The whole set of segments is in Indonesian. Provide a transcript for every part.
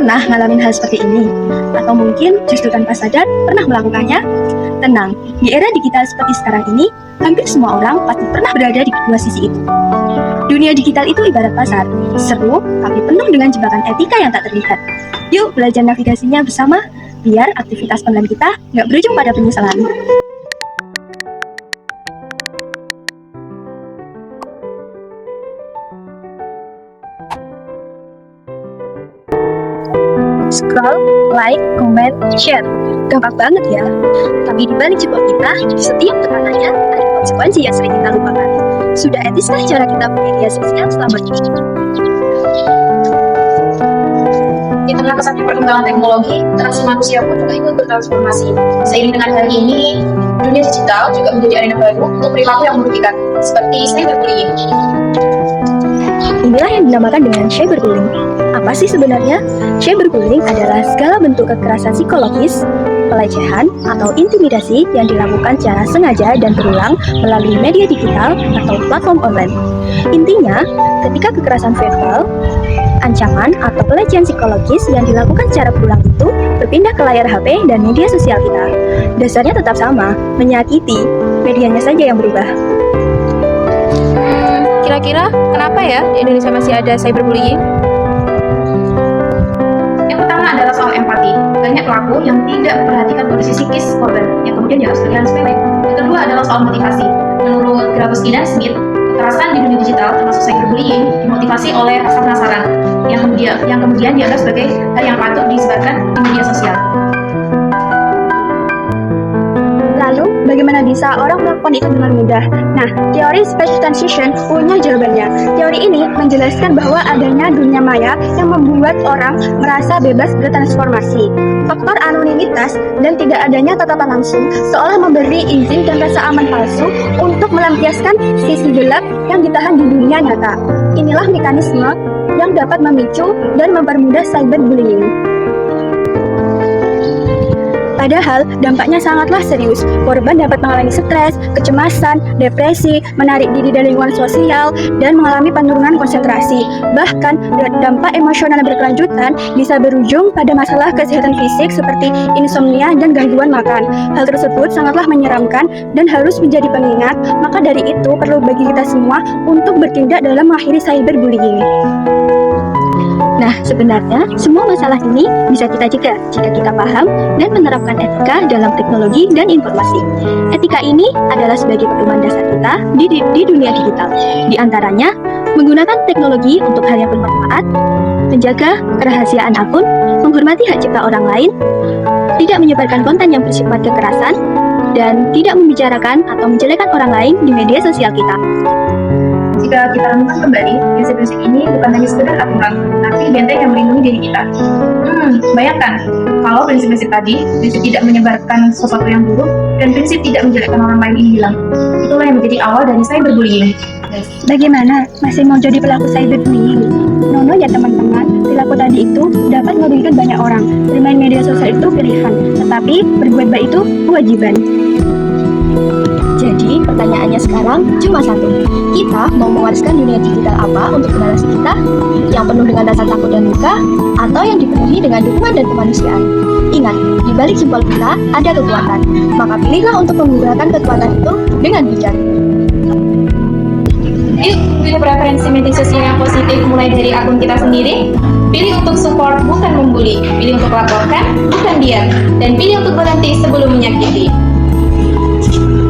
pernah ngalamin hal seperti ini? Atau mungkin justru tanpa sadar pernah melakukannya? Tenang, di era digital seperti sekarang ini, hampir semua orang pasti pernah berada di kedua sisi itu. Dunia digital itu ibarat pasar, seru tapi penuh dengan jebakan etika yang tak terlihat. Yuk belajar navigasinya bersama, biar aktivitas online kita nggak berujung pada penyesalan. Scroll, like, comment, share. Gampang banget ya. Tapi di balik jempol kita, di setiap tekanannya ada konsekuensi yang sering kita lupakan. Sudah etiskah cara kita bermedia sosial selama ini? Di tengah pesatnya perkembangan teknologi, interaksi manusia pun juga ikut bertransformasi. Seiring dengan hal ini, dunia digital juga menjadi arena baru untuk perilaku yang merugikan, seperti cyberbullying. Inilah yang dinamakan dengan cyberbullying. Apa sih sebenarnya? Cyberbullying adalah segala bentuk kekerasan psikologis, pelecehan, atau intimidasi yang dilakukan secara sengaja dan berulang melalui media digital atau platform online. Intinya, ketika kekerasan verbal, ancaman, atau pelecehan psikologis yang dilakukan secara berulang itu berpindah ke layar HP dan media sosial kita. Dasarnya tetap sama, menyakiti, medianya saja yang berubah. Kira-kira kenapa ya di Indonesia masih ada cyberbullying? Yang pertama adalah soal empati. Banyak pelaku yang tidak memperhatikan kondisi psikis korban, yang kemudian dianggap sebagai hal sepele. Yang kedua adalah soal motivasi. Menurut Grabowski dan Smith, kekerasan di dunia digital termasuk cyberbullying dimotivasi oleh rasa penasaran yang kemudian dianggap sebagai hal yang patut disebarkan di media sosial. Lalu, bagaimana bisa orang melakukan itu dengan mudah? Nah, teori space transition punya jawabannya. Teori ini menjelaskan bahwa adanya dunia maya yang membuat orang merasa bebas bertransformasi. Faktor anonimitas dan tidak adanya tatapan langsung seolah memberi izin dan rasa aman palsu untuk melampiaskan sisi gelap yang ditahan di dunia nyata. Inilah mekanisme yang dapat memicu dan mempermudah cyberbullying. Padahal dampaknya sangatlah serius. Korban dapat mengalami stres, kecemasan, depresi, menarik diri dari lingkungan sosial, dan mengalami penurunan konsentrasi. Bahkan dampak emosional yang berkelanjutan bisa berujung pada masalah kesehatan fisik seperti insomnia dan gangguan makan. Hal tersebut sangatlah menyeramkan dan harus menjadi pengingat. Maka dari itu perlu bagi kita semua untuk bertindak dalam mengakhiri cyberbullying. Nah, sebenarnya semua masalah ini bisa kita cegah jika kita paham dan menerapkan etika dalam teknologi dan informasi. Etika ini adalah sebagai pedoman dasar kita di dunia digital. Di antaranya, menggunakan teknologi untuk hal yang bermanfaat, menjaga kerahasiaan akun, menghormati hak cipta orang lain, tidak menyebarkan konten yang bersifat kekerasan, dan tidak membicarakan atau menjelekkan orang lain di media sosial kita. Jika kita renungkan kembali, prinsip-prinsip ini bukan hanya sekedar aturan, tapi benteng yang melindungi diri kita. Bayangkan, kalau prinsip-prinsip tadi, prinsip tidak menyebarkan sesuatu yang buruk, dan prinsip tidak menjelekkan orang lain ini hilang. Itulah yang menjadi awal dari cyberbullying. Bagaimana? Masih mau jadi pelaku cyberbullying? Nono ya teman-teman, perilaku tadi itu dapat merugikan banyak orang. Bermain media sosial itu pilihan, tetapi berbuat baik itu kewajiban. Jadi, pertanyaannya sekarang cuma satu. Kita mau mewariskan dunia digital apa untuk generasi kita? Yang penuh dengan rasa takut dan duka, atau yang dipenuhi dengan dukungan dan kemanusiaan? Ingat, di balik jempol kita ada kekuatan. Maka pilihlah untuk menggunakan kekuatan itu dengan bijak. Yuk, pilih preferensi media sosial yang positif mulai dari akun kita sendiri. Pilih untuk support, bukan membuli. Pilih untuk laporkan, bukan diam. Dan pilih untuk berhenti sebelum menyakiti.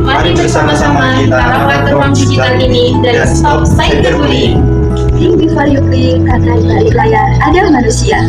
Mari bersama-sama kita rawat ruang digital ini dan stop cyberbullying. Think before you click, karena di balik layar ada manusia.